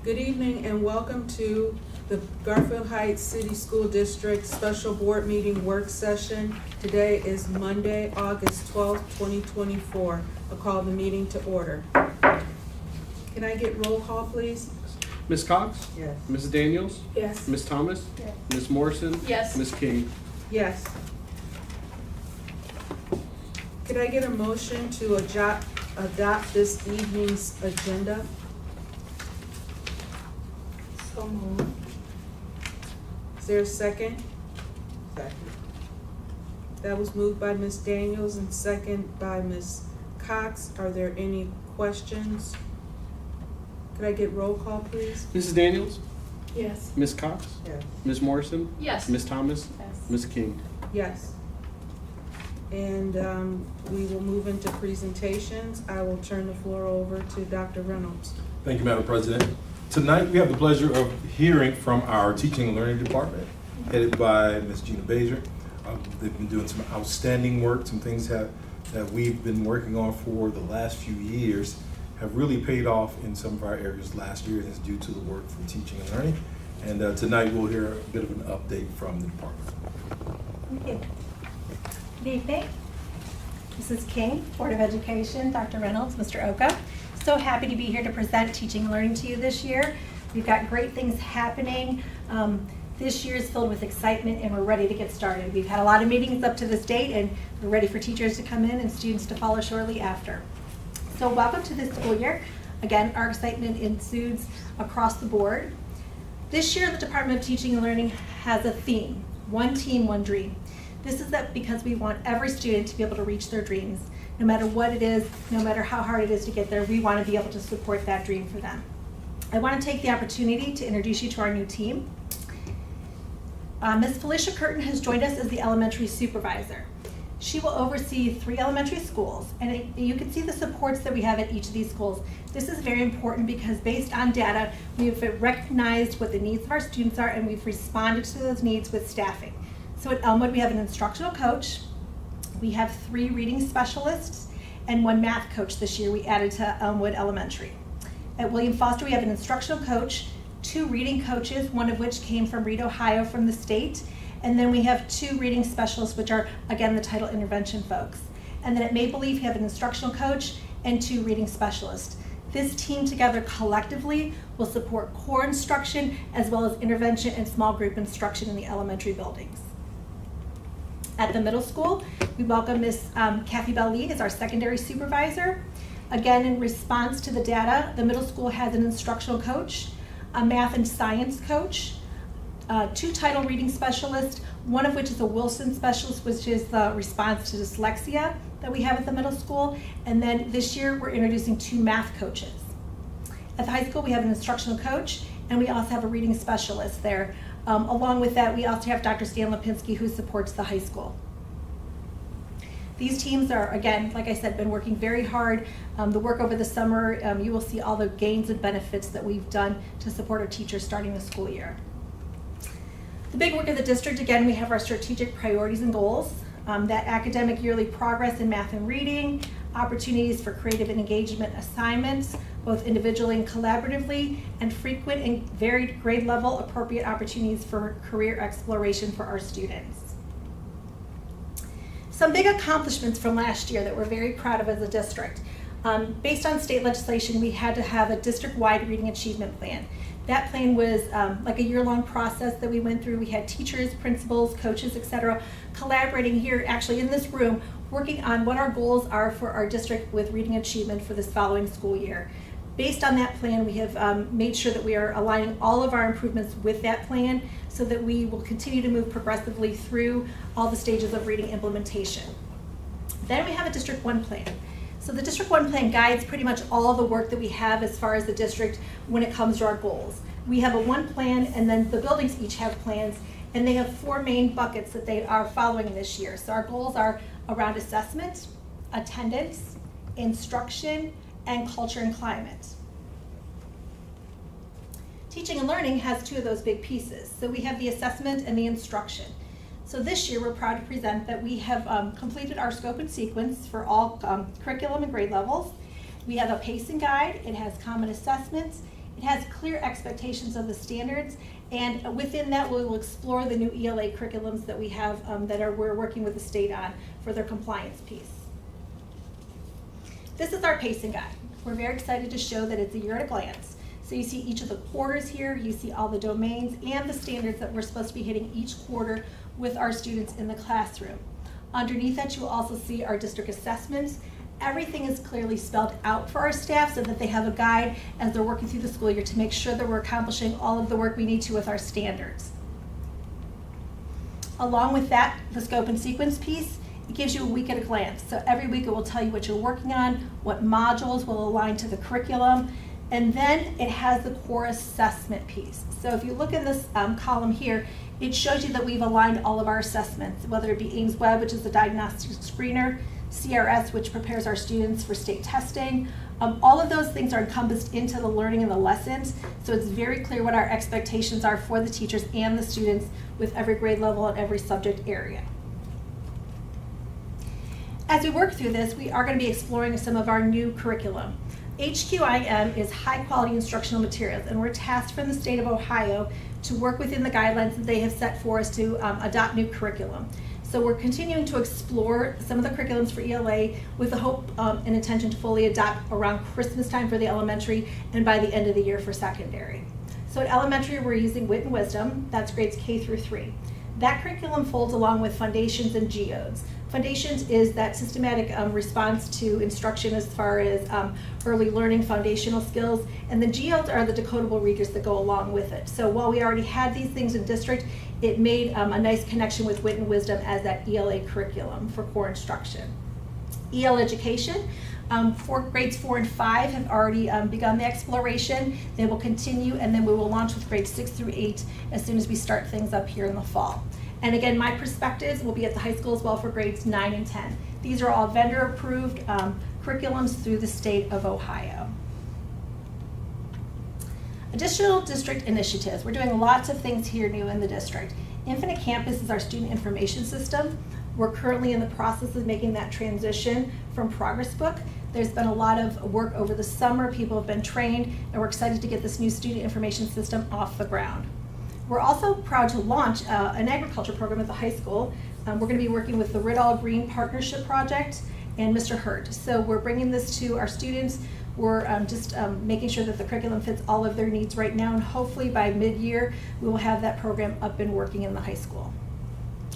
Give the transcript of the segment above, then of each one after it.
Good evening and welcome to the Garfield Heights City School District Special Board Meeting Work Session. Today is Monday, August 12th, 2024. I'll call the meeting to order. Can I get roll call, please? Ms. Cox? Yes. Ms. Daniels? Yes. Ms. Thomas? Yes. Ms. Morrison? Yes. Ms. King? Yes. Could I get a motion to adopt this evening's agenda? So moved. Is there a second? Second. That was moved by Ms. Daniels and second by Ms. Cox. Are there any questions? Could I get roll call, please? Mrs. Daniels? Yes. Ms. Cox? Yes. Ms. Morrison? Yes. Ms. Thomas? Yes. Ms. King? Yes. And we will move into presentations. I will turn the floor over to Dr. Reynolds. Thank you, Madam President. Tonight, we have the pleasure of hearing from our Teaching and Learning Department, headed by Ms. Gina Bazier. They've been doing some outstanding work, some things that we've been working on for the last few years have really paid off in some of our areas last year, and it's due to the work from Teaching and Learning. And tonight, we'll hear a bit of an update from the department. Thank you. Good evening. Mrs. King, Board of Education, Dr. Reynolds, Mr. Oka. So happy to be here to present Teaching and Learning to you this year. We've got great things happening. This year is filled with excitement and we're ready to get started. We've had a lot of meetings up to this date and we're ready for teachers to come in and students to follow shortly after. So welcome to this school year. Again, our excitement ensues across the board. This year, the Department of Teaching and Learning has a theme, one team, one dream. This is that because we want every student to be able to reach their dreams. No matter what it is, no matter how hard it is to get there, we want to be able to support that dream for them. I want to take the opportunity to introduce you to our new team. Ms. Felicia Curtin has joined us as the elementary supervisor. She will oversee 3 elementary schools, and you can see the supports that we have at each of these schools. This is very important because based on data, we've recognized what the needs of our students are and we've responded to those needs with staffing. So at Elmwood, we have an instructional coach, we have 3 reading specialists, and 1 math coach this year we added to Elmwood Elementary. At William Foster, we have an instructional coach, 2 reading coaches, one of which came from Reed, Ohio from the state, and then we have 2 reading specialists, which are, again, the title intervention folks. And then at Maple Leaf, we have an instructional coach and 2 reading specialists. This team together collectively will support core instruction as well as intervention and small group instruction in the elementary buildings. At the middle school, we welcome Ms. Kathy Bell-Lead as our secondary supervisor. Again, in response to the data, the middle school has an instructional coach, a math and science coach, 2 title reading specialists, one of which is a Wilson specialist, which is the response to dyslexia that we have at the middle school. And then this year, we're introducing 2 math coaches. At the high school, we have an instructional coach, and we also have a reading specialist there. Along with that, we also have Dr. Stan Lipinski, who supports the high school. These teams are, again, like I said, been working very hard. The work over the summer, you will see all the gains and benefits that we've done to support our teachers starting the school year. The big work of the district, again, we have our strategic priorities and goals, that academic yearly progress in math and reading, opportunities for creative and engagement assignments, both individually and collaboratively, and frequent and varied grade level appropriate opportunities for career exploration for our students. Some big accomplishments from last year that we're very proud of as a district. Based on state legislation, we had to have a district-wide reading achievement plan. That plan was like a year-long process that we went through. We had teachers, principals, coaches, etc., collaborating here actually in this room, working on what our goals are for our district with reading achievement for this following school year. Based on that plan, we have made sure that we are aligning all of our improvements with that plan so that we will continue to move progressively through all the stages of reading implementation. Then we have a District 1 plan. So the District 1 plan guides pretty much all the work that we have as far as the district when it comes to our goals. We have a 1 plan, and then the buildings each have plans, and they have 4 main buckets that they are following this year. So our goals are around assessment, attendance, instruction, and culture and climate. Teaching and learning has 2 of those big pieces. So we have the assessment and the instruction. So this year, we're proud to present that we have completed our scope and sequence for all curriculum and grade levels. We have a pacing guide. It has common assessments. It has clear expectations of the standards, and within that, we will explore the new ELA curriculums that we have we're working with the state on for their compliance piece. This is our pacing guide. We're very excited to show that it's a year at a glance. So you see each of the quarters here, you see all the domains and the standards that we're supposed to be hitting each quarter with our students in the classroom. Underneath that, you will also see our district assessments. Everything is clearly spelled out for our staff so that they have a guide as they're working through the school year to make sure that we're accomplishing all of the work we need to with our standards. Along with that, the scope and sequence piece, it gives you a week at a glance. So every week it will tell you what you're working on, what modules will align to the curriculum, and then it has the core assessment piece. So if you look in this column here, it shows you that we've aligned all of our assessments, whether it be Ames Web, which is the diagnostic screener, CRS, which prepares our students for state testing. All of those things are encompassed into the learning and the lessons, so it's very clear what our expectations are for the teachers and the students with every grade level and every subject area. As we work through this, we are going to be exploring some of our new curriculum. HQIM is high quality instructional materials, and we're tasked from the state of Ohio to work within the guidelines that they have set for us to adopt new curriculum. So we're continuing to explore some of the curriculums for ELA with the hope and intention to fully adopt around Christmas time for the elementary and by the end of the year for secondary. So at elementary, we're using Wit and Wisdom. That's grades K through 3. That curriculum folds along with Foundations and Geodes. Foundations is that systematic response to instruction as far as early learning foundational skills, and the Geodes are the decodable readers that go along with it. So while we already had these things in district, it made a nice connection with Wit and Wisdom as that ELA curriculum for core instruction. EL education, for grades 4 and 5 have already begun the exploration. They will continue, and then we will launch with grades 6 through 8 as soon as we start things up here in the fall. And again, my perspectives will be at the high school as well for grades 9 and 10. These are all vendor-approved curriculums through the state of Ohio. Additional district initiatives. We're doing lots of things here new in the district. Infinite Campus is our student information system. We're currently in the process of making that transition from Progress Book. There's been a lot of work over the summer. People have been trained, and we're excited to get this new student information system off the ground. We're also proud to launch an agriculture program at the high school. We're going to be working with the Riddall Green Partnership Project and Mr. Hurt. So we're bringing this to our students. We're just making sure that the curriculum fits all of their needs right now, and hopefully by mid-year we will have that program up and working in the high school.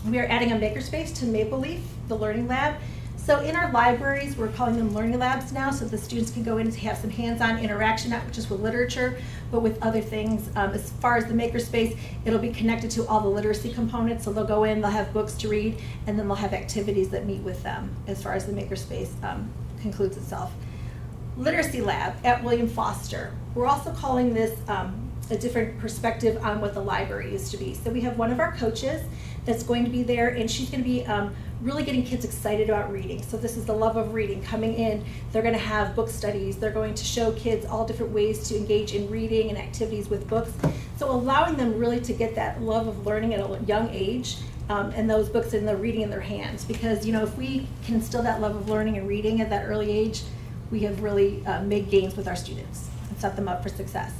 We are adding a makerspace to Maple Leaf, the Learning Lab. So in our libraries, we're calling them learning labs now, so the students can go in and have some hands-on interaction, not just with literature, but with other things. As far as the makerspace, it'll be connected to all the literacy components, so they'll go in, they'll have books to read, and then they'll have activities that meet with them as far as the makerspace concludes itself. Literacy Lab at William Foster. We're also calling this a different perspective on what the library used to be. So we have one of our coaches that's going to be there, and she's going to be really getting kids excited about reading. So this is the love of reading coming in. They're going to have book studies. They're going to show kids all different ways to engage in reading and activities with books. So allowing them really to get that love of learning at a young age, and those books and the reading in their hands. Because if we can instill that love of learning and reading at that early age, we have really made gains with our students and set them up for success.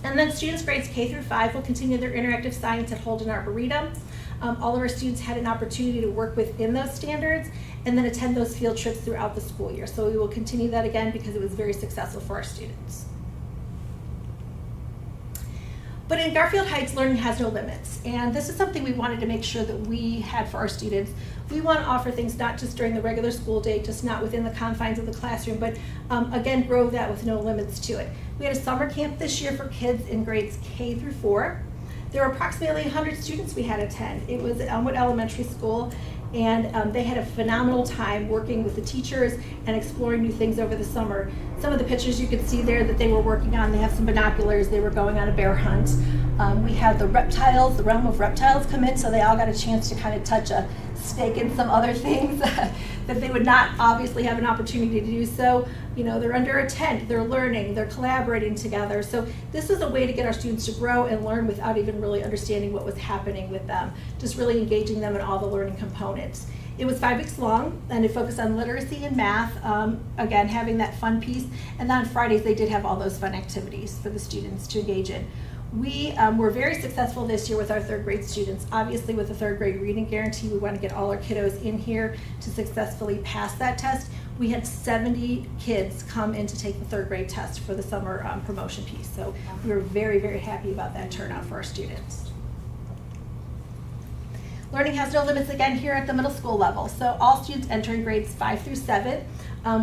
And then students grades K through 5 will continue their interactive science at Holden Arboretum. All of our students had an opportunity to work within those standards and then attend those field trips throughout the school year. So we will continue that again because it was very successful for our students. But in Garfield Heights, learning has no limits. And this is something we wanted to make sure that we had for our students. We want to offer things not just during the regular school day, just not within the confines of the classroom, but again, grow that with no limits to it. We had a summer camp this year for kids in grades K through 4. There were approximately 100 students we had attend. It was at Elmwood Elementary School, and they had a phenomenal time working with the teachers and exploring new things over the summer. Some of the pictures you could see there that they were working on, they have some binoculars, they were going on a bear hunt. We had the reptiles, the realm of reptiles come in, so they all got a chance to kind of touch a snake and some other things that they would not obviously have an opportunity to do so. They're under a tent, they're learning, they're collaborating together. So this is a way to get our students to grow and learn without even really understanding what was happening with them, just really engaging them in all the learning components. It was 5 weeks long, and it focused on literacy and math, again, having that fun piece. And then on Fridays, they did have all those fun activities for the students to engage in. We were very successful this year with our 3rd grade students. Obviously, with the 3rd grade reading guarantee, we want to get all our kiddos in here to successfully pass that test. We had 70 kids come in to take the 3rd grade test for the summer promotion piece. So we were very, very happy about that turnout for our students. Learning has no limits again here at the middle school level. So all students entering grades 5 through 7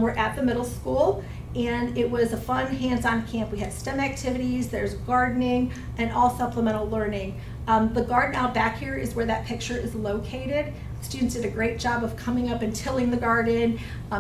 were at the middle school. And it was a fun hands-on camp. We had STEM activities, there's gardening, and all supplemental learning. The garden out back here is where that picture is located. Students did a great job of coming up and tilling the garden,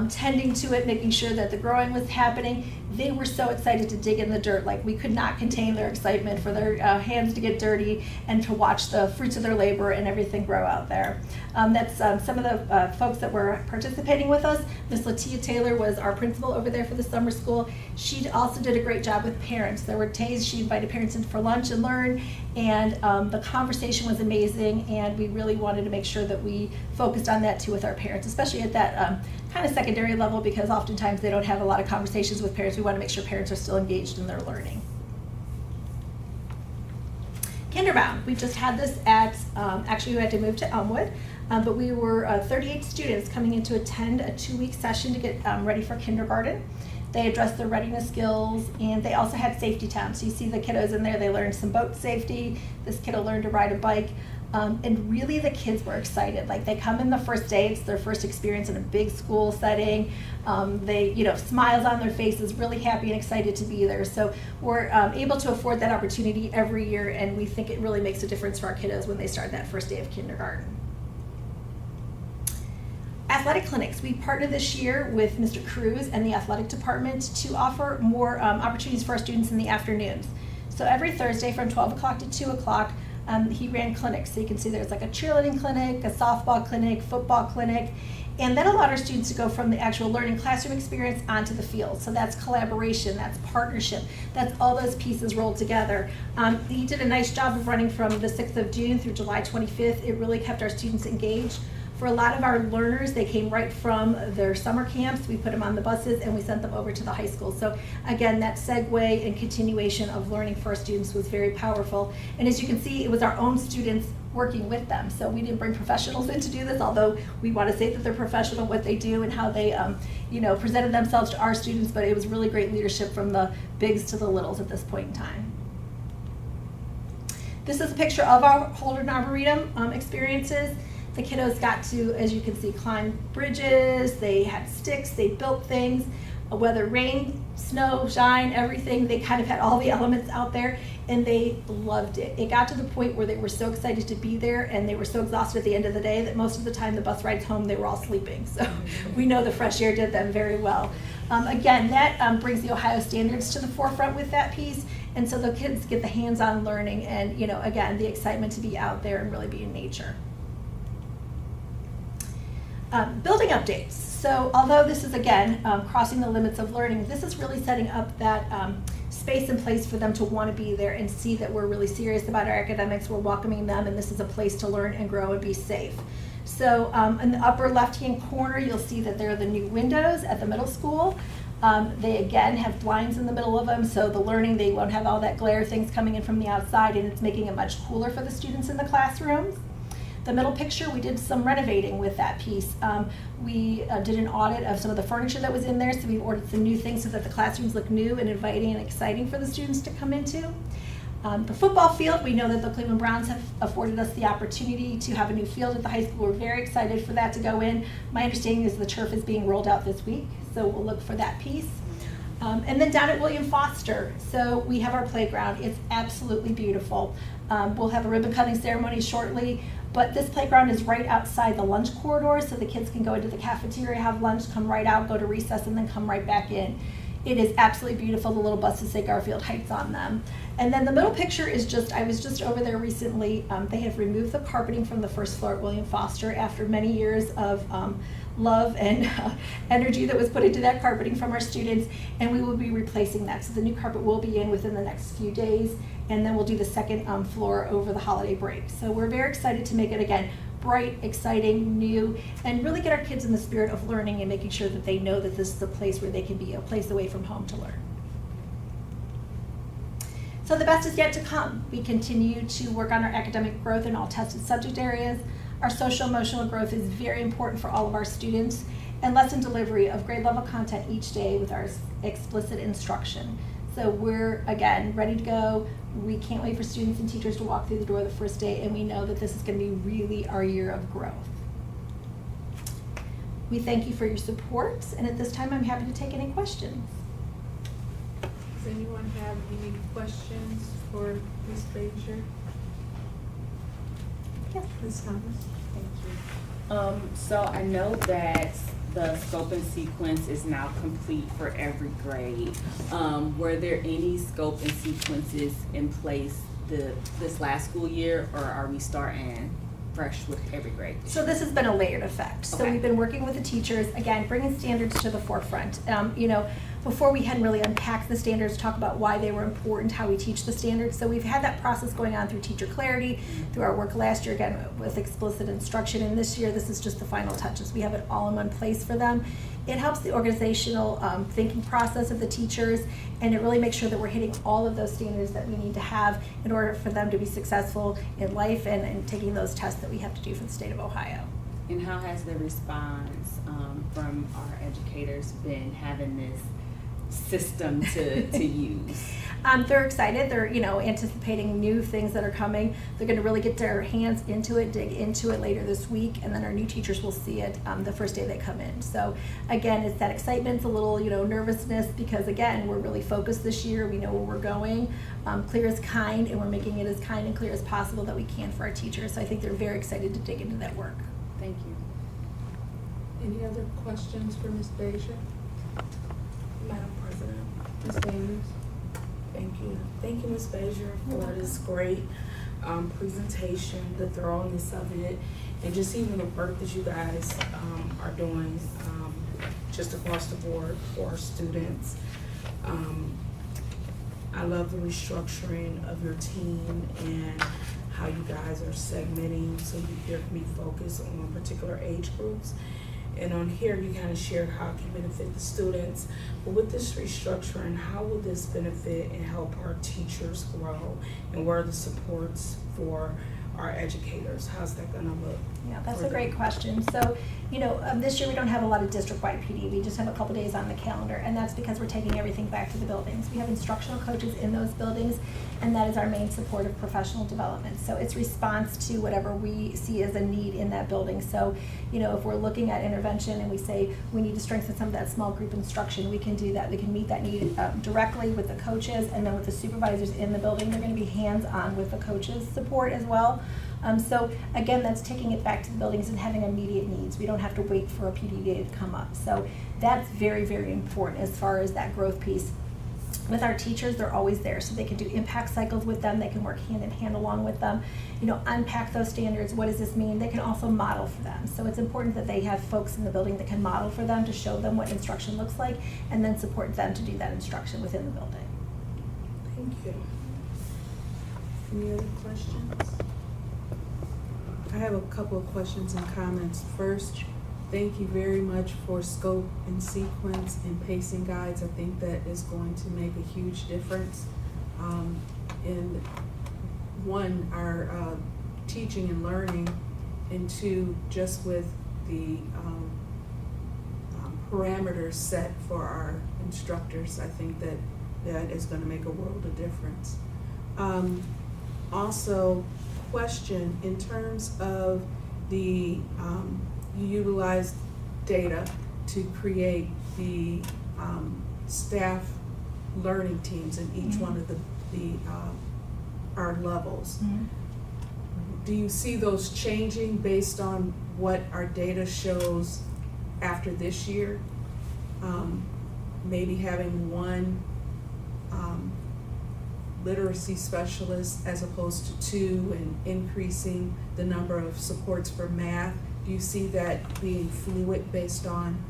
tending to it, making sure that the growing was happening. They were so excited to dig in the dirt. Like, we could not contain their excitement for their hands to get dirty and to watch the fruits of their labor and everything grow out there. That's some of the folks that were participating with us. Miss Latia Taylor was our principal over there for the summer school. She also did a great job with parents. There were days she invited parents in for lunch and learn, and the conversation was amazing, and we really wanted to make sure that we focused on that too with our parents, especially at that kind of secondary level, because oftentimes they don't have a lot of conversations with parents. We want to make sure parents are still engaged in their learning. Kinderbound, we just had this at, actually we had to move to Elmwood, but we were 38 students coming in to attend a 2-week session to get ready for kindergarten. They addressed their readiness skills, and they also had safety time. So you see the kiddos in there, they learned some boat safety. This kiddo learned to ride a bike. And really the kids were excited. Like, they come in the first day, it's their first experience in a big school setting. They, smiles on their faces, really happy and excited to be there. So we're able to afford that opportunity every year, and we think it really makes a difference for our kiddos when they start that first day of kindergarten. Athletic clinics. We partnered this year with Mr. Cruz and the athletic department to offer more opportunities for our students in the afternoons. So every Thursday from 12 o'clock to 2 o'clock, he ran clinics. So you can see there's like a cheerleading clinic, a softball clinic, football clinic, and that allowed our students to go from the actual learning classroom experience onto the field. So that's collaboration, that's partnership, that's all those pieces rolled together. He did a nice job of running from the 6th of June through July 25th. It really kept our students engaged. For a lot of our learners, they came right from their summer camps. We put them on the buses and we sent them over to the high school. So again, that segue and continuation of learning for our students was very powerful. And as you can see, it was our own students working with them. So we didn't bring professionals in to do this, although we want to say that they're professional what they do and how they presented themselves to our students, but it was really great leadership from the bigs to the littles at this point in time. This is a picture of our Holden Arboretum experiences. The kiddos got to, as you can see, climb bridges, they had sticks, they built things, whether rain, snow, shine, everything, they kind of had all the elements out there, and they loved it. It got to the point where they were so excited to be there, and they were so exhausted at the end of the day that most of the time the bus rides home, they were all sleeping. So we know the fresh air did them very well. Again, that brings the Ohio standards to the forefront with that piece, and so the kids get the hands-on learning and, again, the excitement to be out there and really be in nature. Building updates. So although this is, again, crossing the limits of learning, this is really setting up that space and place for them to want to be there and see that we're really serious about our academics, we're welcoming them, and this is a place to learn and grow and be safe. So in the upper left-hand corner, you'll see that there are the new windows at the middle school. They, again, have blinds in the middle of them, so the learning, they won't have all that glare things coming in from the outside, and it's making it much cooler for the students in the classrooms. The middle picture, we did some renovating with that piece. We did an audit of some of the furniture that was in there, so we ordered some new things so that the classrooms look new and inviting and exciting for the students to come into. The football field, we know that the Cleveland Browns have afforded us the opportunity to have a new field at the high school. We're very excited for that to go in. My understanding is the turf is being rolled out this week, so we'll look for that piece. And then down at William Foster, so we have our playground. It's absolutely beautiful. We'll have a ribbon cutting ceremony shortly, but this playground is right outside the lunch corridor, so the kids can go into the cafeteria, have lunch, come right out, go to recess, and then come right back in. It is absolutely beautiful. The little buses say Garfield Heights on them. And then the middle picture is just, I was just over there recently. They have removed the carpeting from the first floor at William Foster after many years of love and energy that was put into that carpeting from our students, and we will be replacing that. So the new carpet will be in within the next few days, and then we'll do the second floor over the holiday break. So we're very excited to make it, again, bright, exciting, new, and really get our kids in the spirit of learning and making sure that they know that this is a place where they can be, a place away from home to learn. So the best is yet to come. We continue to work on our academic growth in all tested subject areas. Our social emotional growth is very important for all of our students, and lesson delivery of grade level content each day with our explicit instruction. So we're, again, ready to go. We can't wait for students and teachers to walk through the door the first day, and we know that this is going to be really our year of growth. We thank you for your support, and at this time I'm happy to take any questions. Does anyone have any questions for Ms. Frazier? Yes. Ms. Thomas? Thank you. So I know that the scope and sequence is now complete for every grade. Were there any scope and sequences in place this last school year, or are we starting fresh with every grade? So this has been a layered effect. So Okay. we've been working with the teachers, again, bringing standards to the forefront. Before we hadn't really unpacked the standards, talk about why they were important, how we teach the standards. So we've had that process going on through teacher clarity, through our work last year, again, with explicit instruction. And this year, this is just the final touches. We have it all in one place for them. It helps the organizational thinking process of the teachers, and it really makes sure that we're hitting all of those standards that we need to have in order for them to be successful in life and taking those tests that we have to do for the state of Ohio. And how has the response from our educators been having this system to use? They're excited. They're anticipating new things that are coming. They're going to really get their hands into it, dig into it later this week, and then our new teachers will see it the first day they come in. So again, it's that excitement, it's a little nervousness, because again, we're really focused this year. We know where we're going. Clear as kind, and we're making it as kind and clear as possible that we can for our teachers. So I think they're very excited to dig into that work. Thank you. Any other questions for Ms. Frazier? Madam President, Ms. Daniels? thank you. Thank you, Ms. Frazier, for this great presentation, the thoroughness of it, and just even the work that you guys are doing just across the board for our students. I love the restructuring of your team and how you guys are segmenting so there can be focus on particular age groups. And on here, you kind of shared how it can benefit the students. But with this restructuring, how will this benefit and help our teachers grow? And what are the supports for our educators? How's that going to look? Yeah, that's a great question. So, this year we don't have a lot of district-wide PD. We just have a couple days on the calendar, and that's because we're taking everything back to the buildings. We have instructional coaches in those buildings, and that is our main support of professional development. So it's response to whatever we see as a need in that building. So, if we're looking at intervention and we say we need to strengthen some of that small group instruction, we can do that. We can meet that need directly with the coaches, and then with the supervisors in the building. They're going to be hands-on with the coaches' support as well. So again, that's taking it back to the buildings and having immediate needs. We don't have to wait for a PD day to come up. So that's very, very important as far as that growth piece. With our teachers, they're always there, so they can do impact cycles with them. They can work hand in hand along with them, unpack those standards. What does this mean? They can also model for them. So it's important that they have folks in the building that can model for them to show them what instruction looks like, and then support them to do that instruction within the building. Thank you. Any other questions? I have a couple of questions and comments. First, thank you very much for scope and sequence and pacing guides. I think that is going to make a huge difference in one, our teaching and learning, and two, just with the parameters set for our instructors. I think that is going to make a world of difference. Also, question in terms of the you utilize data to create the staff learning teams in each one of our levels. Do you see those changing based on what our data shows after this year? Maybe having one literacy specialist as opposed to two, and increasing the number of supports for math. Do you see that being fluid based on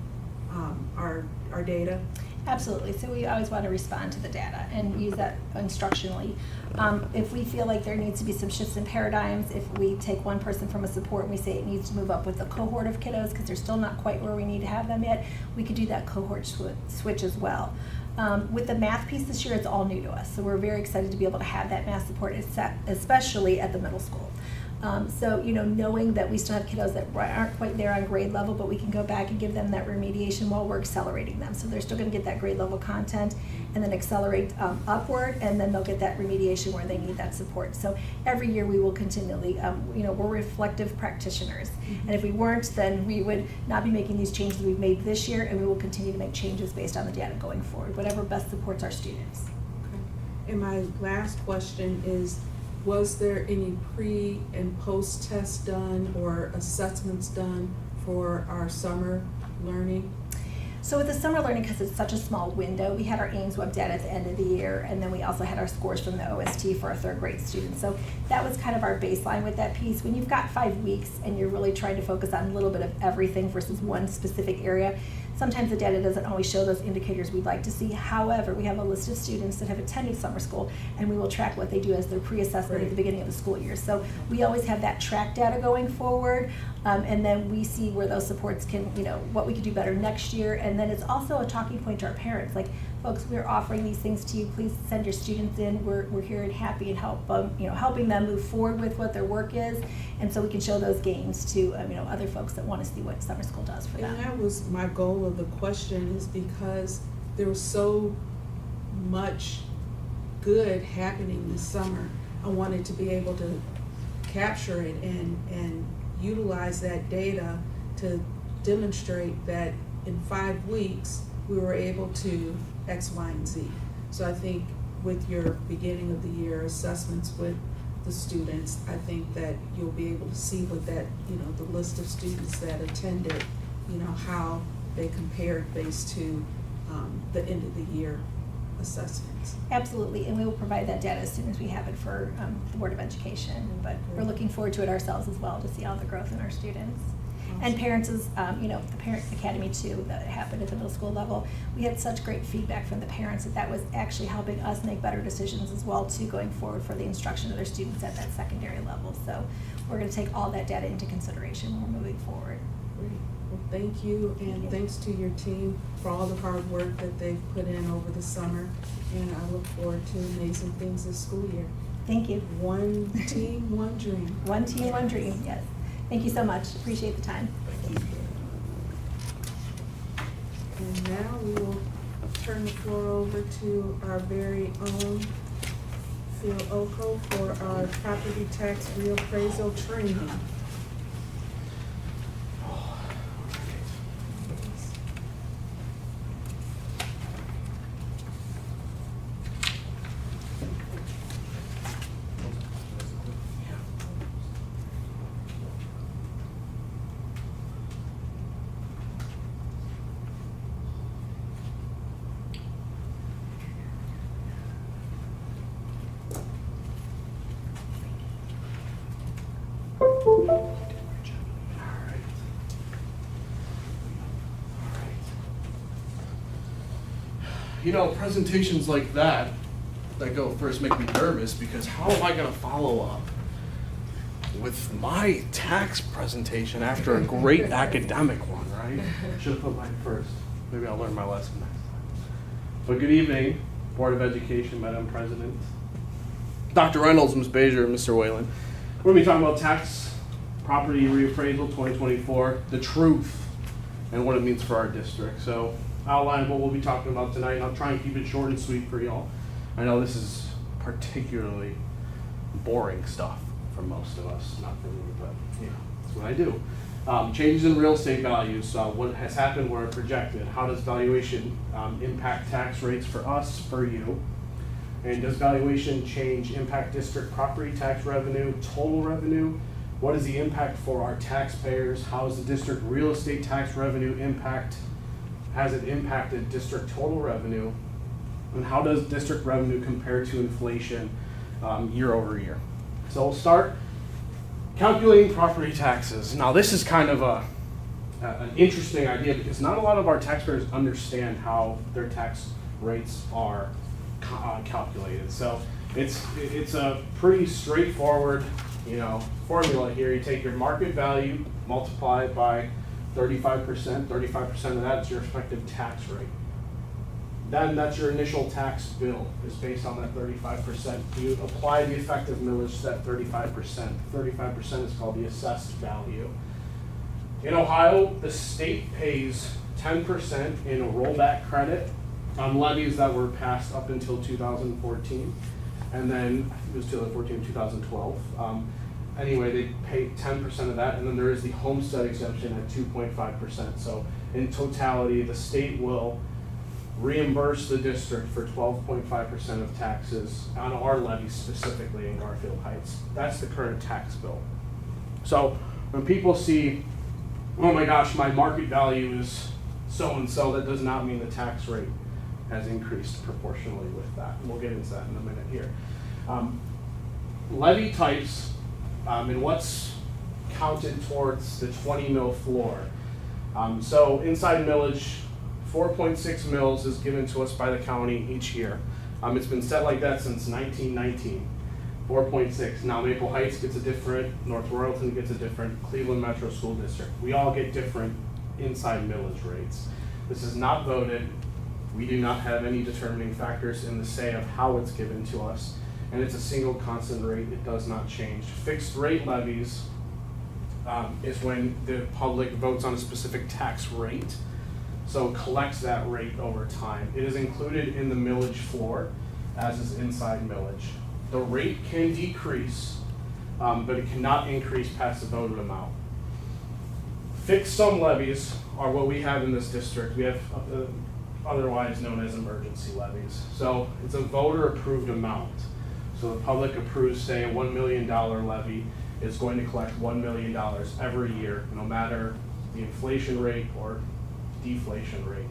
our data? Absolutely, so we always want to respond to the data and use that instructionally. If we feel like there needs to be some shifts in paradigms, if we take one person from a support and we say it needs to move up with a cohort of kiddos because they're still not quite where we need to have them yet, we could do that cohort switch as well. With the math piece this year, it's all new to us, so we're very excited to be able to have that math support, especially at the middle school. So, knowing that we still have kiddos that aren't quite there on grade level, but we can go back and give them that remediation while we're accelerating them. So they're still gonna get that grade level content and then accelerate upward, and then they'll get that remediation where they need that support. So every year we will continually, we're reflective practitioners. And if we weren't, then we would not be making these changes we've made this year, and we will continue to make changes based on the data going forward, whatever best supports our students. Okay. And my last question is, was there any pre and post tests done or assessments done for our summer learning? So with the summer learning, because it's such a small window, we had our Ames Web data at the end of the year, and then we also had our scores from the OST for our third grade students. So that was kind of our baseline with that piece. When you've got 5 weeks and you're really trying to focus on a little bit of everything versus one specific area, sometimes the data doesn't always show those indicators we'd like to see. However, we have a list of students that have attended summer school, and we will track what they do as their pre-assessment at the beginning of the school year. So we always have that track data going forward, and then we see where those supports can, what we could do better next year. And then it's also a talking point to our parents, like, folks, we're offering these things to you. Please send your students in. We're here and happy and helping them move forward with what their work is, and so we can show those gains to other folks that want to see what summer school does for them. And that was my goal of the question, is because there was so much good happening this summer. I wanted to be able to capture it and utilize that data to demonstrate that in 5 weeks we were able to X, Y, and Z. So I think with your beginning of the year assessments with the students, I think that you'll be able to see with that, the list of students that attended, how they compared based to the end of the year assessments. Absolutely, and we will provide that data as soon as we have it for the Board of Education. But we're looking forward to it ourselves as well, to see all the growth in our students. And parents is, the Parent Academy too, that happened at the middle school level. We had such great feedback from the parents that was actually helping us make better decisions as well too, going forward for the instruction of their students at that secondary level. So we're gonna take all that data into consideration when we're moving forward. Great. Well, thank you, and thanks to your team for all the hard work that they've put in over the summer. And I look forward to amazing things this school year. Thank you. One team, one dream. One team, one dream, yes. Thank you so much, appreciate the time. And now we will turn the floor over to our very own Phil Oko for our property tax reappraisal training. Presentations like that go first make me nervous, because how am I gonna follow up with my tax presentation after a great academic one, right? Should have put mine first. Maybe I'll learn my lesson next time. But good evening, Board of Education, Madam President, Dr. Reynolds, Ms. Bajer, and Mr. Whalen. We're gonna be talking about tax property reappraisal 2024, the truth, and what it means for our district. So outline what we'll be talking about tonight, and I'll try and keep it short and sweet for y'all. I know this is particularly boring stuff for most of us, not for me, but that's what I do. Changes in real estate values, what has happened, where it projected, how does valuation impact tax rates for us, for you, and does valuation change impact district property tax revenue, total revenue? What is the impact for our taxpayers? How is the district real estate tax revenue impact? Has it impacted district total revenue? And how does district revenue compare to inflation year over year? So we'll start calculating property taxes. Now this is kind of a an interesting idea because not a lot of our taxpayers understand how their tax rates are calculated. So it's a pretty straightforward, formula here. You take your market value, multiply it by 35%. 35% of that is your effective tax rate. Then that's your initial tax bill is based on that 35%. You apply the effective millage to that 35%. 35% is called the assessed value. In Ohio, the state pays 10% in a rollback credit on levies that were passed up until 2014. And then, I think it was 2014, 2012. Anyway, they pay 10% of that, and then there is the homestead exemption at 2.5%. So in totality, the state will reimburse the district for 12.5% of taxes on our levies, specifically in Garfield Heights. That's the current tax bill. So when people see, oh my gosh, my market value is so-and-so, that does not mean the tax rate has increased proportionally with that. And we'll get into that in a minute here. Levy types and what's counted towards the 20 mil floor. So inside millage, 4.6 mils is given to us by the county each year. It's been set like that since 1919, 4.6. Now Maple Heights gets a different, North Royalton gets a different, Cleveland Metro School District. We all get different inside millage rates. This is not voted. We do not have any determining factors in the say of how it's given to us. And it's a single constant rate, it does not change. Fixed rate levies is when the public votes on a specific tax rate. So collects that rate over time. It is included in the millage floor, as is inside millage. The rate can decrease, but it cannot increase past the voted amount. Fixed sum levies are what we have in this district. We have otherwise known as emergency levies. So it's a voter approved amount. So the public approves, say, a $1 million levy is going to collect $1 million every year, no matter the inflation rate or deflation rate.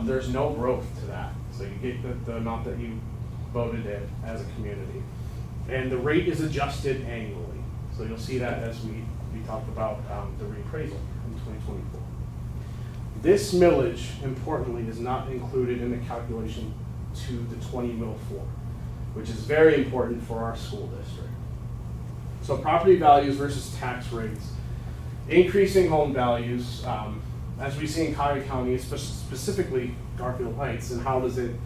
There's no growth to that. So you get the amount that you voted in as a community. And the rate is adjusted annually. So you'll see that as we talked about the reappraisal in 2024. This millage, importantly, is not included in the calculation to the 20 mil floor, which is very important for our school district. So property values versus tax rates. Increasing home values, as we see in Cuyahoga County, specifically Garfield Heights, and how does it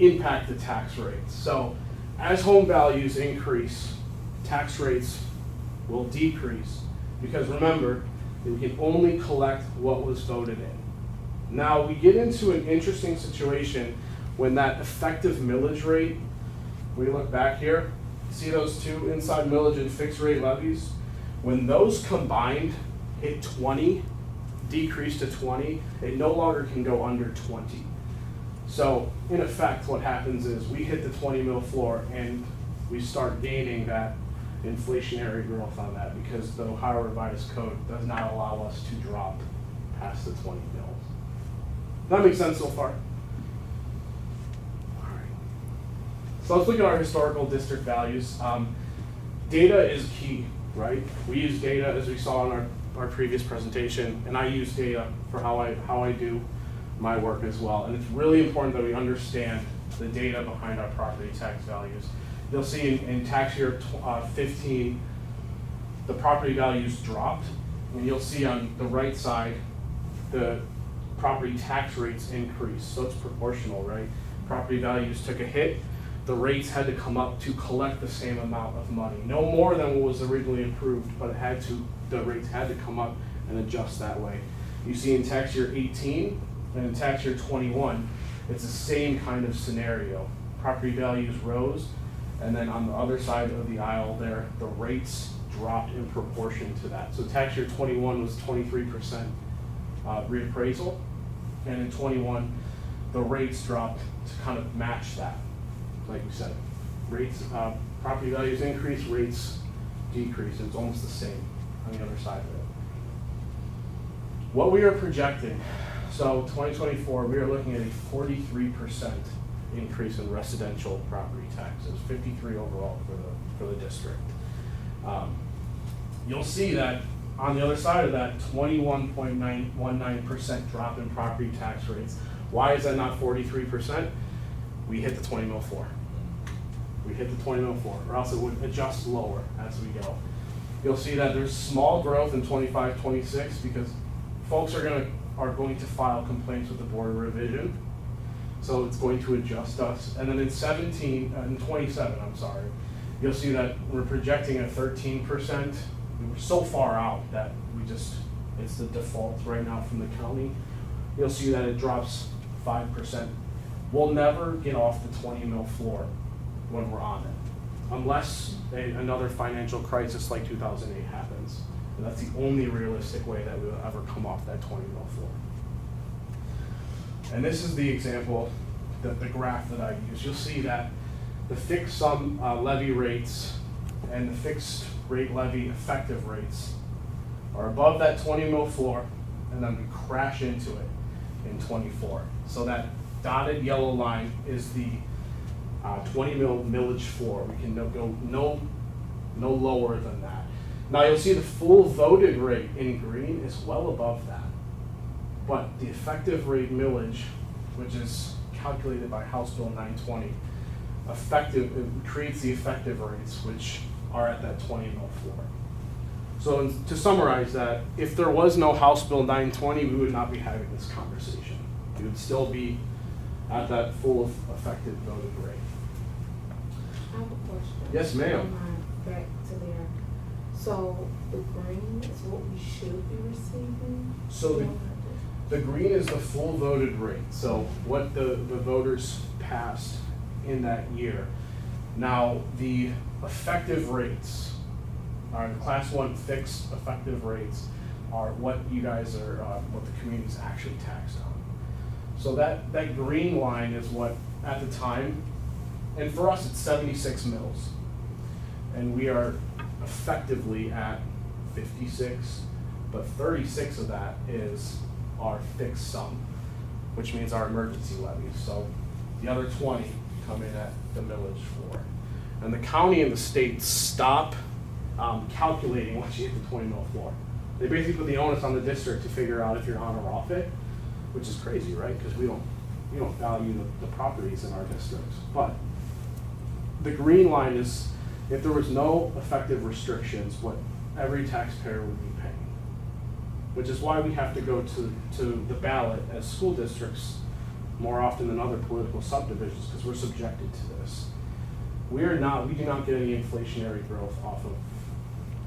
impact the tax rates? So as home values increase, tax rates will decrease, because remember, we can only collect what was voted in. Now we get into an interesting situation when that effective millage rate, we look back here, see those two inside millage and fixed rate levies? When those combined hit 20, decrease to 20, it no longer can go under 20. So in effect, what happens is we hit the 20 mil floor and we start gaining that inflationary growth on that, because the Ohio Revised Code does not allow us to drop past the 20 mils. That makes sense so far? All right. So let's look at our historical district values. Data is key, right? We use data, as we saw in our previous presentation, and I use data for how I do my work as well. And it's really important that we understand the data behind our property tax values. You'll see in tax year 15, the property values dropped, and you'll see on the right side, the property tax rates increased. So it's proportional, right? Property values took a hit, the rates had to come up to collect the same amount of money. No more than what was originally approved, but the rates had to come up and adjust that way. You see in tax year 18 and in tax year 21, it's the same kind of scenario. Property values rose, and then on the other side of the aisle there, the rates dropped in proportion to that. So tax year 21 was 23% reappraisal, and in 21, the rates dropped to kind of match that. Like we said, rates, property values increase, rates decrease. It's almost the same on the other side of it. What we are projecting, so 2024, we are looking at a 43% increase in residential property taxes, 53 overall for the district. You'll see that on the other side of that, 21.919% drop in property tax rates. Why is that not 43%? We hit the 20 mil floor. We hit the 20 mil floor, or else it would adjust lower as we go. You'll see that there's small growth in 25, 26 because folks are going to file complaints with the Board of Revision. So it's going to adjust us. And then in 27, I'm sorry, you'll see that we're projecting a 13%. We were so far out that it's the default right now from the county. You'll see that it drops 5%. We'll never get off the 20 mil floor when we're on it, unless another financial crisis like 2008 happens. And that's the only realistic way that we will ever come off that 20 mil floor. And this is the example, the graph that I use. You'll see that the fixed sum levy rates and the fixed rate levy effective rates are above that 20 mil floor, and then we crash into it in 24. So that dotted yellow line is the 20 mil millage floor. We can go no lower than that. Now you'll see the full voted rate in green is well above that. But the effective rate millage, which is calculated by House Bill 920, it creates the effective rates, which are at that 20 mil floor. So to summarize that, if there was no House Bill 920, we would not be having this conversation. We would still be at that full effective voted rate. I have a question. Yes, ma'am. Back to there. So the green is what we should be receiving? So the green is the full voted rate, so what the voters passed in that year. Now, the effective rates, the Class 1 fixed effective rates are what you guys are, what the community is actually taxed on. So that green line is what, at the time, and for us it's 76 mils. And we are effectively at 56, but 36 of that is our fixed sum, which means our emergency levies. So the other 20 come in at the millage floor. And the county and the state stop calculating once you hit the 20 mil floor. They basically put the onus on the district to figure out if you're on or off it, which is crazy, right? Because we don't value the properties in our districts. But the green line is, if there was no effective restrictions, what every taxpayer would be paying. Which is why we have to go to the ballot as school districts more often than other political subdivisions, because we're subjected to this. We do not get any inflationary growth off of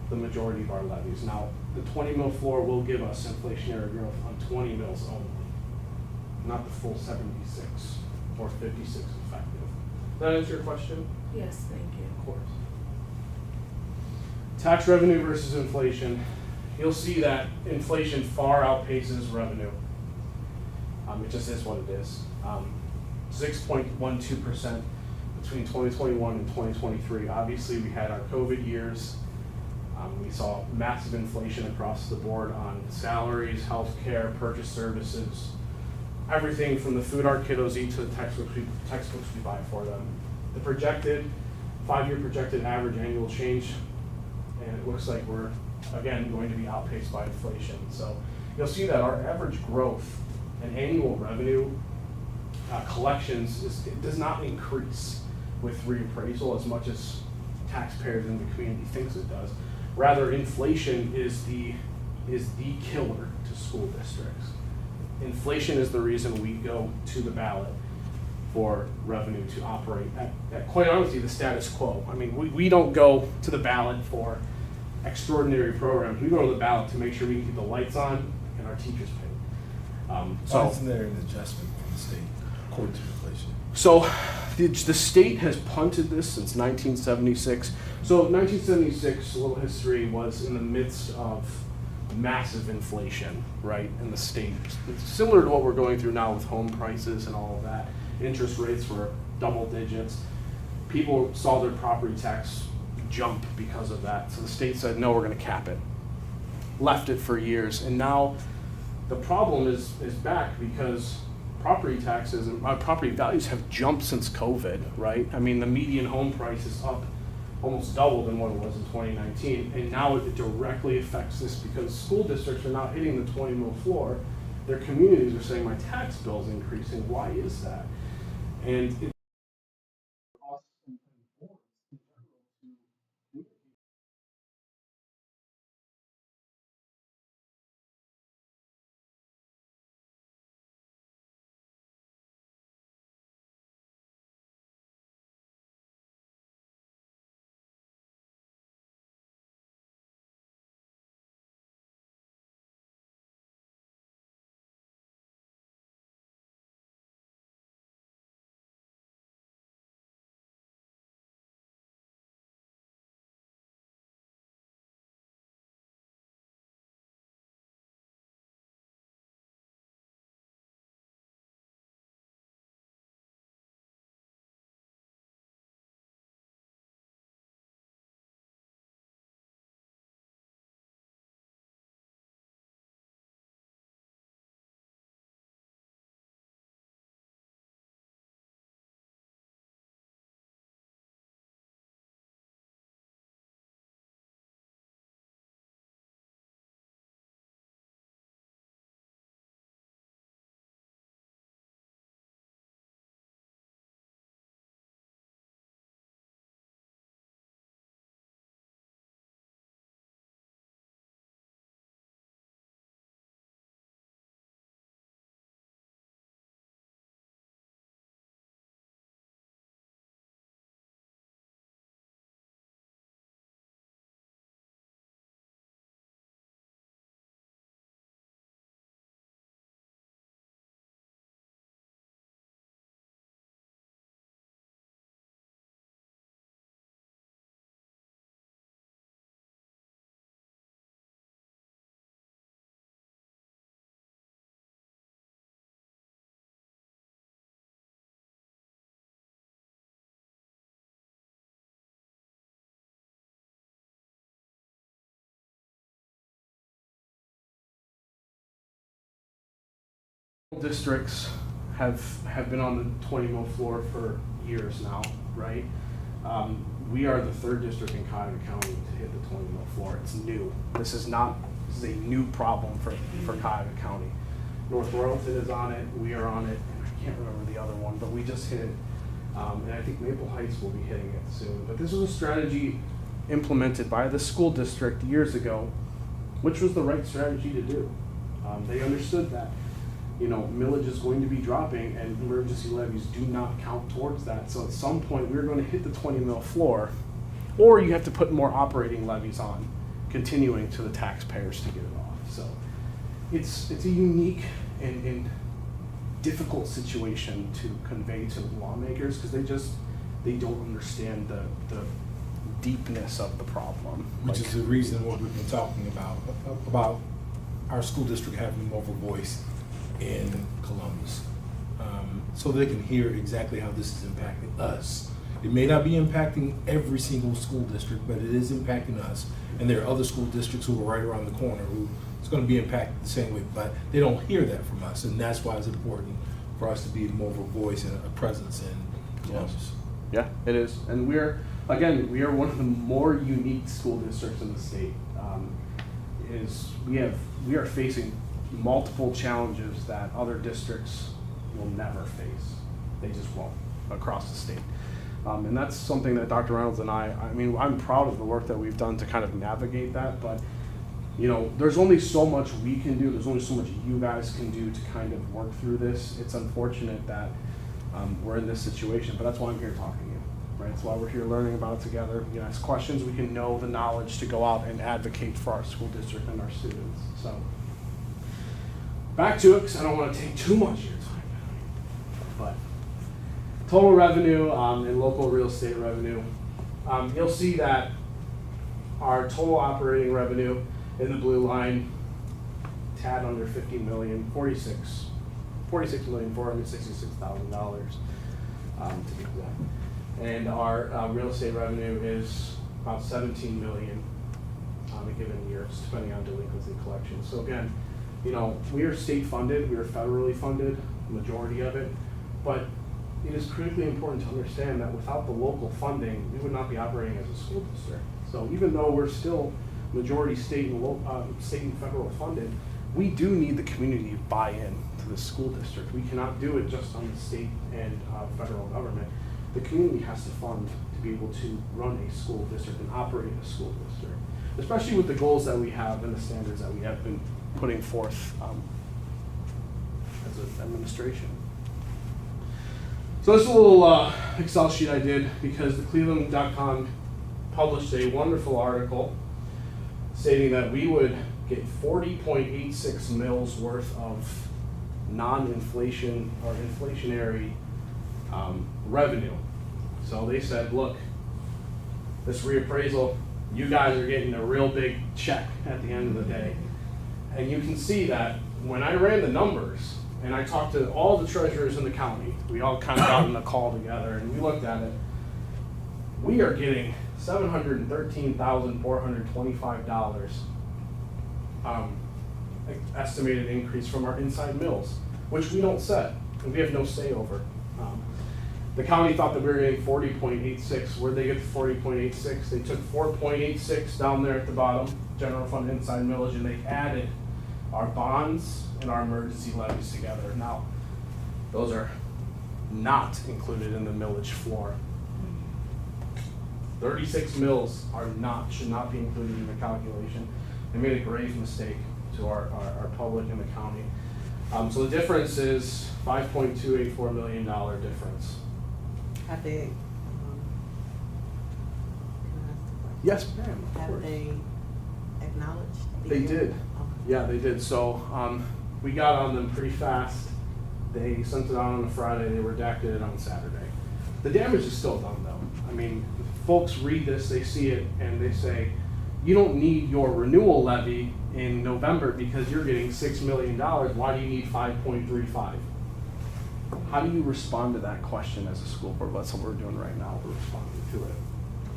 the majority of our levies. Now, the 20 mil floor will give us inflationary growth on 20 mils only, not the full 76 or 56 effective. Does that answer your question? Yes, thank you. Of course. Tax revenue versus inflation. You'll see that inflation far outpaces revenue. It just is what it is. 6.12% between 2021 and 2023. Obviously, we had our COVID years. We saw massive inflation across the board on salaries, healthcare, purchase services, everything from the food our kiddos eat to the textbooks we buy for them. The projected, 5-year projected average annual change, and it looks like we're, again, going to be outpaced by inflation. So you'll see that our average growth and annual revenue collections it does not increase with reappraisal as much as taxpayers in the community thinks it does. Rather, inflation is the killer to school districts. Inflation is the reason we go to the ballot for revenue to operate at quite honestly the status quo. I mean, we don't go to the ballot for extraordinary programs. We go to the ballot to make sure we can keep the lights on and our teachers paid. So isn't there an adjustment from the state according to inflation? So the state has punted this since 1976. So 1976, a little history, was in the midst of massive inflation, right, in the state. It's similar to what we're going through now with home prices and all of that. Interest rates were double digits. People saw their property tax jump because of that. So the state said, no, we're going to cap it. Left it for years. And now the problem is back because property taxes and property values have jumped since COVID, right? I mean, the median home price is up almost double than what it was in 2019. And now it directly affects this because school districts are not hitting the 20 mil floor. Their communities are saying my tax bill is increasing. Why is that? And it districts have been on the 20 mil floor for years now, right? We are the third district in Cuyahoga County to hit the 20 mil floor. It's new. This is a new problem for Cuyahoga County. North Royalton is on it, we are on it, and I can't remember the other one, but we just hit it. And I think Maple Heights will be hitting it soon. But this was a strategy implemented by the school district years ago, which was the right strategy to do. They understood that, millage is going to be dropping and emergency levies do not count towards that. So at some point we're going to hit the 20 mil floor, or you have to put more operating levies on, continuing to the taxpayers to get it off. So it's a unique and difficult situation to convey to the lawmakers because they don't understand the deepness of the problem. Which is the reason what we've been talking about our school district having more of a voice in Columbus, so they can hear exactly how this is impacting us. It may not be impacting every single school district, but it is impacting us. And there are other school districts who are right around the corner who it's going to be impacted the same way, but they don't hear that from us. And that's why it's important for us to be more of a voice and a presence in Columbus. Yeah, it is. And we are one of the more unique school districts in the state. We are facing multiple challenges that other districts will never face. They just won't across the state. And that's something that Dr. Reynolds and I'm proud of the work that we've done to kind of navigate that, but there's only so much we can do. There's only so much you guys can do to kind of work through this. It's unfortunate that we're in this situation, but that's why I'm here talking to you, right? That's why we're here learning about it together. You ask questions, we can know the knowledge to go out and advocate for our school district and our students. So back to it, because I don't want to take too much of your time. But total revenue and local real estate revenue, you'll see that our total operating revenue in the blue line, tad under 50 million, $46,466,000 to be exact. And our real estate revenue is about 17 million on a given year, just depending on delinquency collection. So again, we are state funded, we are federally funded, the majority of it, but it is critically important to understand that without the local funding, we would not be operating as a school district. So even though we're still majority state and federal funded, we do need the community to buy in to the school district. We cannot do it just on the state and federal government. The community has to fund to be able to run a school district and operate a school district, especially with the goals that we have and the standards that we have been putting forth as an administration. So this is a little Excel sheet I did because the Cleveland.com published a wonderful article stating that we would get 40.86 mils worth of non-inflation or inflationary revenue. So they said, look, this reappraisal, you guys are getting a real big check at the end of the day. And you can see that when I ran the numbers and I talked to all the treasurers in the county, we all kind of got in a call together and we looked at it. We are getting $713,425 estimated increase from our inside mills, which we don't set and we have no say over. The county thought that we were getting 40.86. Where'd they get the 40.86? They took 4.86 down there at the bottom, general fund inside millage, and they added our bonds and our emergency levies together. Now, those are not included in the millage floor. 36 mills should not be included in the calculation. They made a grave mistake to our public and the county. So the difference is $5.284 million difference. Have they, Yes, ma'am, of have course. they acknowledged? the They error? did. Okay. Yeah, they did. So we got on them pretty fast. They sent it out on a Friday. They redacted it on Saturday. The damage is still done, though. I mean, folks read this, they see it, and they say, you don't need your renewal levy in November because you're getting $6 million. Why do you need 5.35? How do you respond to that question as a school board? That's what we're doing right now. We're responding to it.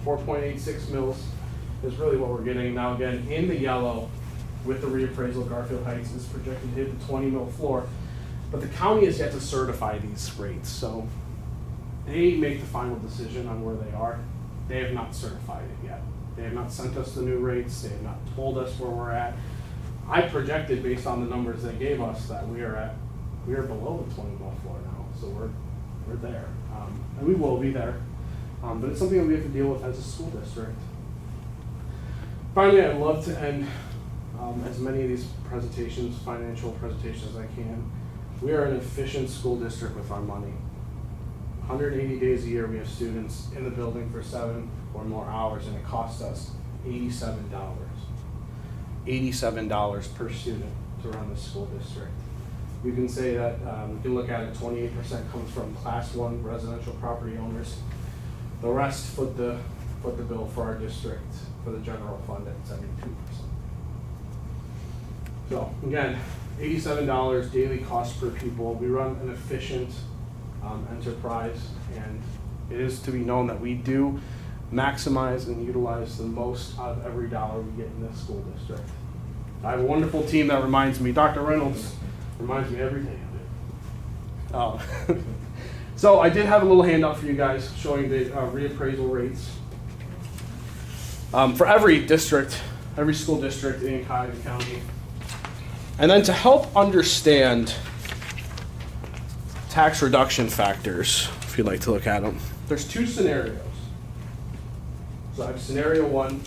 4.86 mils is really what we're getting. Now again, in the yellow, with the reappraisal, Garfield Heights is projected to hit the 20 mil floor, but the county has yet to certify these rates. So they make the final decision on where they are. They have not certified it yet. They have not sent us the new rates. They have not told us where we're at. I projected based on the numbers they gave us that we are below the 20 mil floor now. So we're there, and we will be there. But it's something that we have to deal with as a school district. Finally, I'd love to end as many of these presentations, financial presentations, as I can. We are an efficient school district with our money. 180 days a year, we have students in the building for 7 or more hours, and it costs us $87. $87 per student to run the school district. You can say that, you can look at it, 28% comes from class 1 residential property owners. The rest foot the bill for our district, for the general fund at 72%. So again, $87 daily cost per pupil. We run an efficient enterprise, and it is to be known that we do maximize and utilize the most out of every dollar we get in this school district. I have a wonderful team that reminds me, Dr. Reynolds reminds me every day of it. So I did have a little handout for you guys showing the reappraisal rates. For every district, every school district in Cuyahoga County. And then to help understand tax reduction factors, if you'd like to look at them, there's 2 scenarios. So I have scenario 1,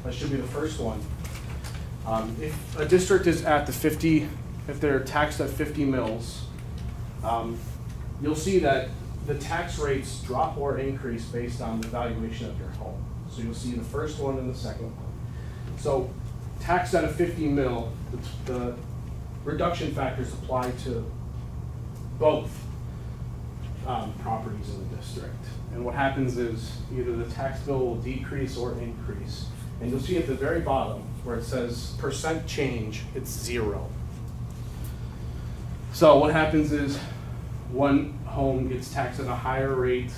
that should be the first one. If a district is at the 50, if they're taxed at 50 mils, you'll see that the tax rates drop or increase based on the valuation of your home. So you'll see the first one and the second one. So taxed at a 50 mil, the reduction factors apply to both properties in the district. And what happens is either the tax bill will decrease or increase. And you'll see at the very bottom where it says percent change, it's 0. So what happens is one home gets taxed at a higher rate,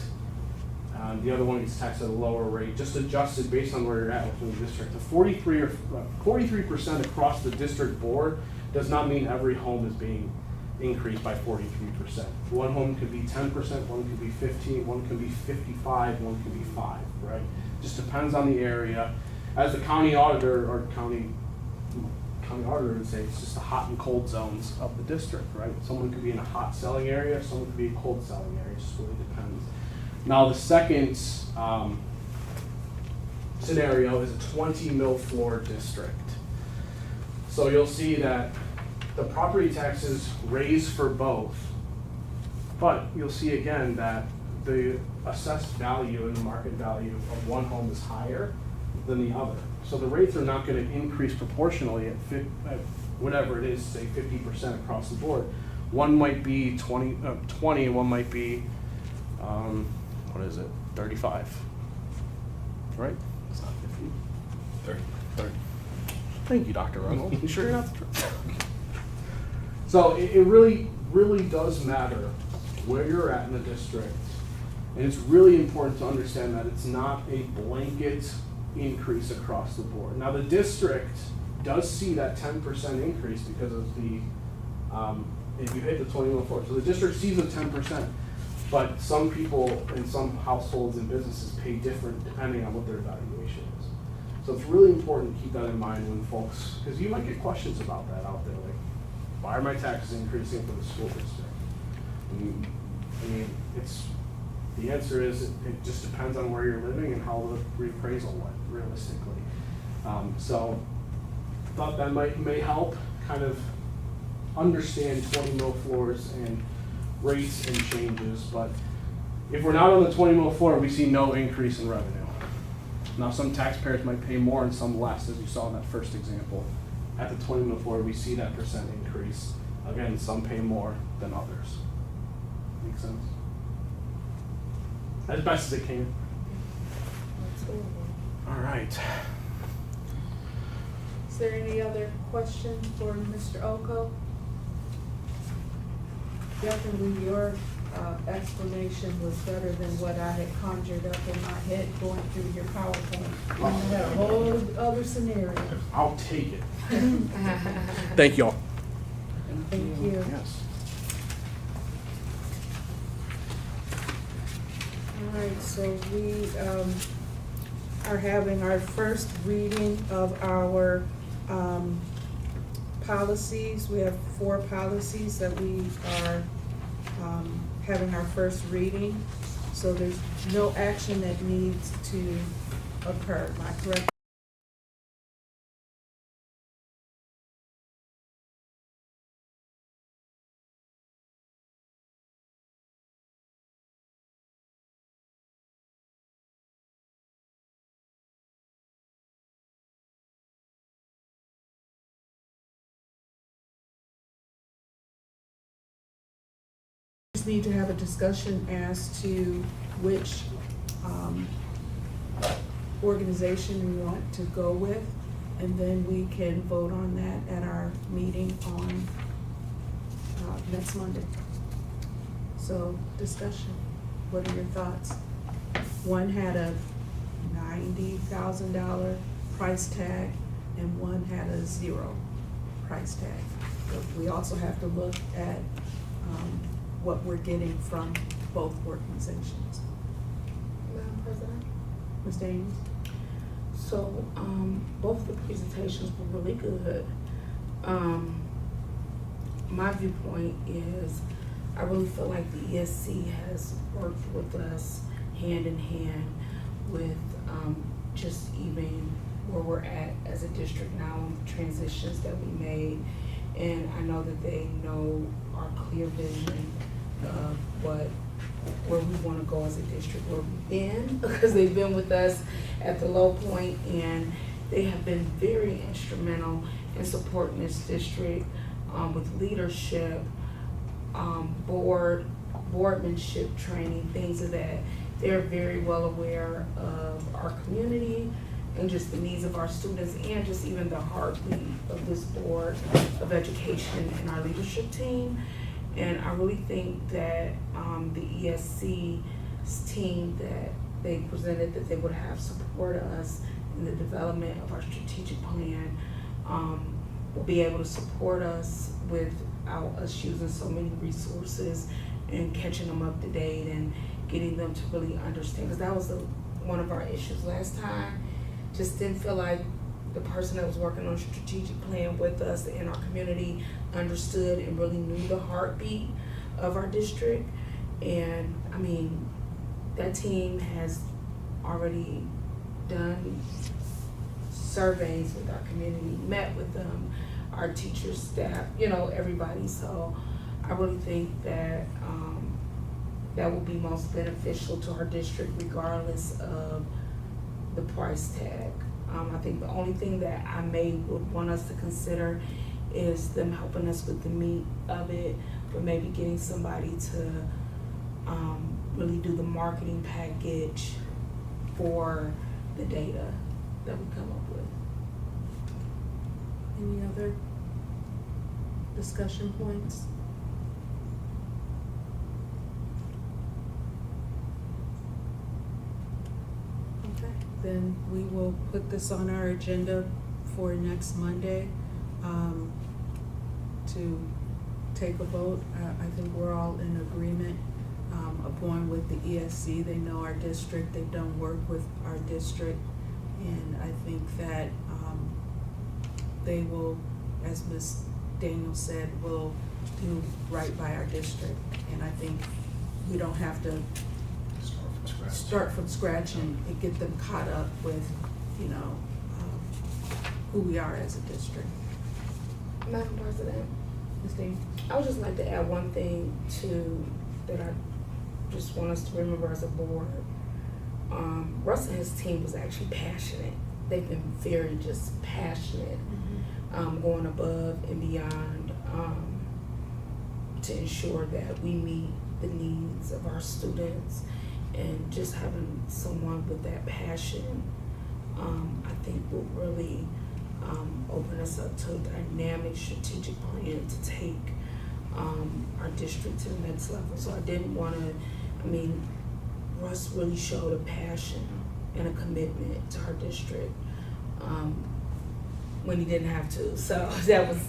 the other one gets taxed at a lower rate, just adjusted based on where you're at within the district. The 43% across the district board does not mean every home is being increase by 43%. One home could be 10%, one could be 15, one could be 55, one could be 5, right? Just depends on the area. As the county auditor or county auditor would say, it's just the hot and cold zones of the district, right? Someone could be in a hot selling area, someone could be a cold selling area, it just really depends. Now the second scenario is a 20 mil floor district. So you'll see that the property taxes raise for both, but you'll see again that the assessed value and the market value of one home is higher than the other. So the rates are not going to increase proportionally at whatever it is, say 50% across the board. One might be 20, and one might be, what is it, 35, right? It's not 50. 30. Thank you, Dr. Russell. You sure you're not the truth? So it really, really does matter where you're at in the district. And it's really important to understand that it's not a blanket increase across the board. Now the district does see that 10% increase because of the, if you hit the 20 mil floor. So the district sees a 10%, but some people and some households and businesses pay different depending on what their valuation is. So it's really important to keep that in mind when folks, because you might get questions about that out there, like, why are my taxes increasing for the school district? I mean, the answer is it just depends on where you're living and how the reappraisal went, realistically. So thought that may help kind of understand 20 mil floors and rates and changes, but if we're not on the 20 mil floor, we see no increase in revenue. Now some taxpayers might pay more and some less, as you saw in that first example. At the 20 mil floor, we see that percent increase. Again, some pay more than others. Make sense? As best as it can. All right. Is there any other question for Mr. Oko? Definitely your explanation was better than what I had conjured up in my head going through your PowerPoint. I had a whole other scenario. I'll take it. Thank you all. Thank you. Yes. All right, so we are having our first reading of our policies. We have 4 policies that we are having our first reading. So there's no action that needs to occur. Am I correct? Just need to have a discussion as to which organization we want to go with, and then we can vote on that at our meeting on next Monday. So discussion, what are your thoughts? One had a $90,000 price tag and one had a 0 price tag. But we also have to look at what we're getting from both organizations. Madam President? Ms. Daniels? So, both the presentations were really good. My viewpoint is, I really feel like the ESC has worked with us hand in hand with just even where we're at as a district now and the transitions that we made. And I know that they know our clear vision of where we want to go as a district, where we've been, because they've been with us at the low point, and they have been very instrumental in supporting this district with leadership, boardmanship training, things of that. They're very well aware of our community and just the needs of our students, and just even the heartbeat of this Board of Education and our leadership team. And I really think that the ESC's team that they presented, that they would have support us in the development of our strategic plan, will be able to support us without us using so many resources and catching them up to date and getting them to really understand. Because that was one of our issues last time. Just didn't feel like the person that was working on strategic plan with us in our community understood and really knew the heartbeat of our district. And I mean, that team has already done surveys with our community, met with them, our teachers, staff, everybody. So I really think that that will be most beneficial to our district regardless of the price tag. I think the only thing that I would want us to consider is them helping us with the meat of it, but maybe getting somebody to really do the marketing package for the data that we come up with. Any other discussion points? Okay, then we will put this on our agenda for next Monday to take a vote. I think we're all in agreement of going with the ESC. They know our district, they've done work with our district, and I think that they will, as Ms. Daniel said, will do right by our district. And I think we don't have to start from scratch and get them caught up with, who we are as a district. Madam President, Ms. Daniel? I would just like to add one thing that I just want us to remember as a board. Russ and his team was actually passionate. They've been very just passionate, going above and beyond to ensure that we meet the needs of our students. And just having someone with that passion, I think will really open us up to a dynamic strategic plan to take our district to the next level. So I didn't want to, Russ really showed a passion and a commitment to our district when he didn't have to. So that was,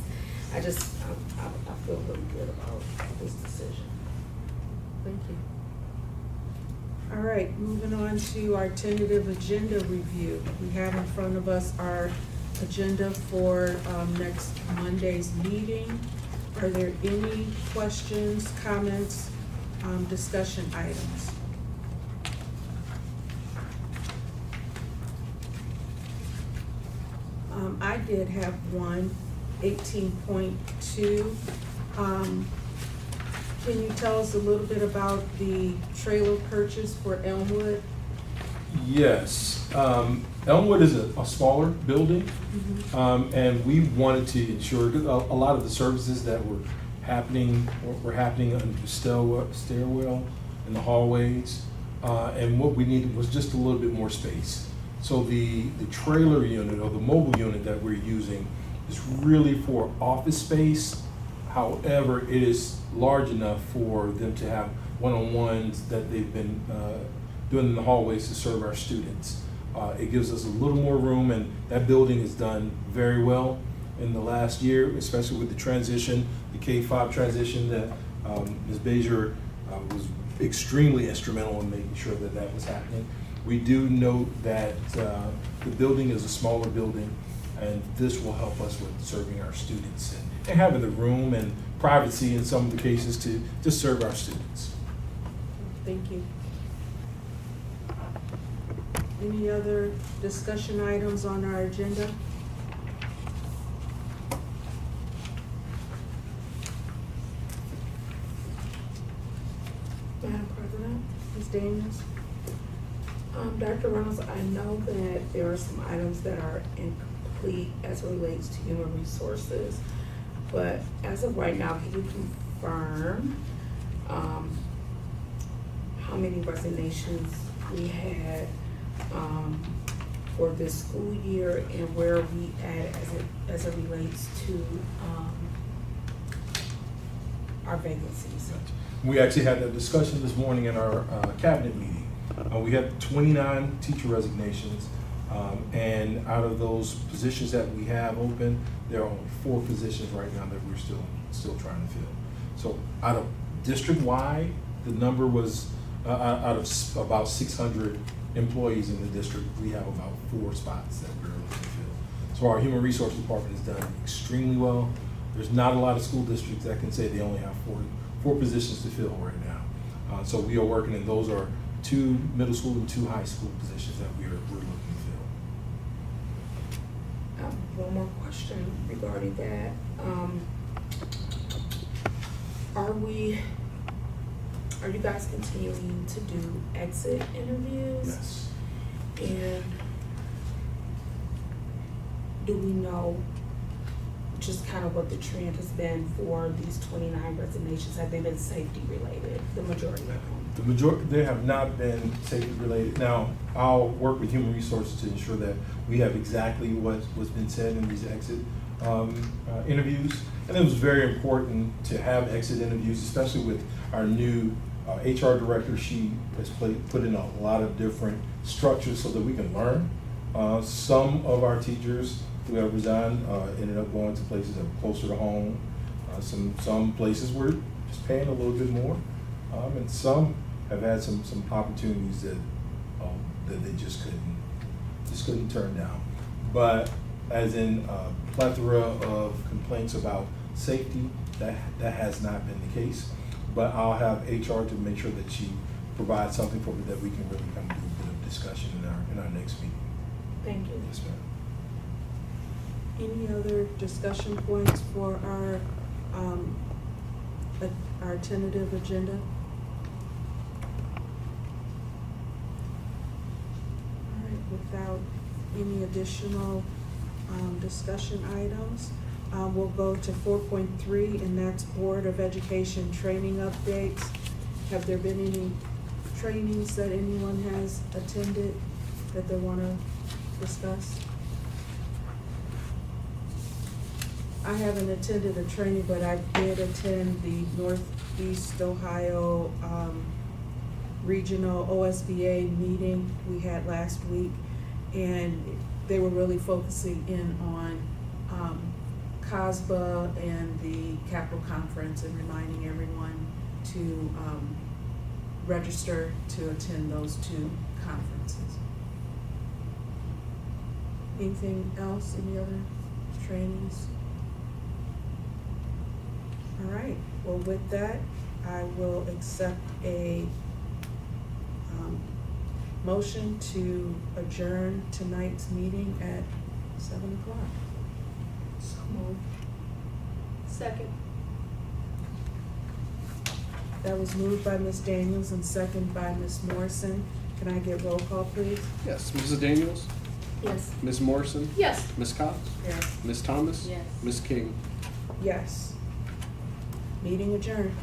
I feel really good about this decision. Thank you. All right, moving on to our tentative agenda review. We have in front of us our agenda for next Monday's meeting. Are there any questions, comments, discussion items? I did have one, 18.2. Can you tell us a little bit about the trailer purchase for Elmwood? Yes, Elmwood is a smaller building, and we wanted to ensure, because a lot of the services that were happening under the stairwell and the hallways, and what we needed was just a little bit more space. So the trailer unit or the mobile unit that we're using is really for office space. However, it is large enough for them to have one-on-ones that they've been doing in the hallways to serve our students. It gives us a little more room, and that building has done very well in the last year, especially with the transition, the K-5 transition that Ms. Bezier was extremely instrumental in making sure that that was happening. We do note that the building is a smaller building, and this will help us with serving our students and having the room and privacy in some of the cases to serve our students. Thank you. Any other discussion items on our agenda? Madam President? Ms. Daniels? Dr. Reynolds, I know that there are some items that are incomplete as it relates to human resources, but as of right now, can you confirm how many resignations we had for this school year and where we at as it relates to our vacancies? We actually had that discussion this morning in our cabinet meeting. We had 29 teacher resignations. And out of those positions that we have open, there are only 4 positions right now that we're still trying to fill. So out of district-wide, the number was, out of about 600 employees in the district, we have about 4 spots that we're looking to fill. So our human resources department has done extremely well. There's not a lot of school districts that can say they only have four positions to fill right now. So we are working, and those are 2 middle school and 2 high school positions that we're looking to fill. One more question regarding that. Are you guys continuing to do exit interviews? Yes. And do we know just kind of what the trend has been for these 29 resignations? Have they been safety related, the majority of them? The majority, they have not been safety related. Now, I'll work with human resources to ensure that we have exactly what's been said in these exit interviews. And it was very important to have exit interviews, especially with our new HR director. She has put in a lot of different structures so that we can learn. Some of our teachers who have resigned ended up going to places that were closer to home. Some places were just paying a little bit more, and some have had some opportunities that they just couldn't turn down. But as in a plethora of complaints about safety, that has not been the case. But I'll have HR to make sure that she provides something for me that we can really come to a bit of discussion in our next meeting. Thank you. Yes, ma'am. Any other discussion points for our tentative agenda? All right, without any additional discussion items, we'll go to 4.3, and that's Board of Education training updates. Have there been any trainings that anyone has attended that they want to discuss? I haven't attended a training, but I did attend the Northeast Ohio Regional OSBA meeting we had last week, and they were really focusing in on COSBA and the Capital Conference, and reminding everyone to register to attend those 2 conferences. Anything else? Any other trainings? All right, well, with that, I will accept a motion to adjourn tonight's meeting at 7 o'clock. So moved. Second. That was moved by Ms. Daniels and second by Ms. Morrison. Can I get roll call, please? Yes, Mrs. Daniels, Yes. Ms. Morrison, Yes. Ms. Cox, Yes. Ms. Thomas, Yes. Ms. King. Yes. Meeting adjourned.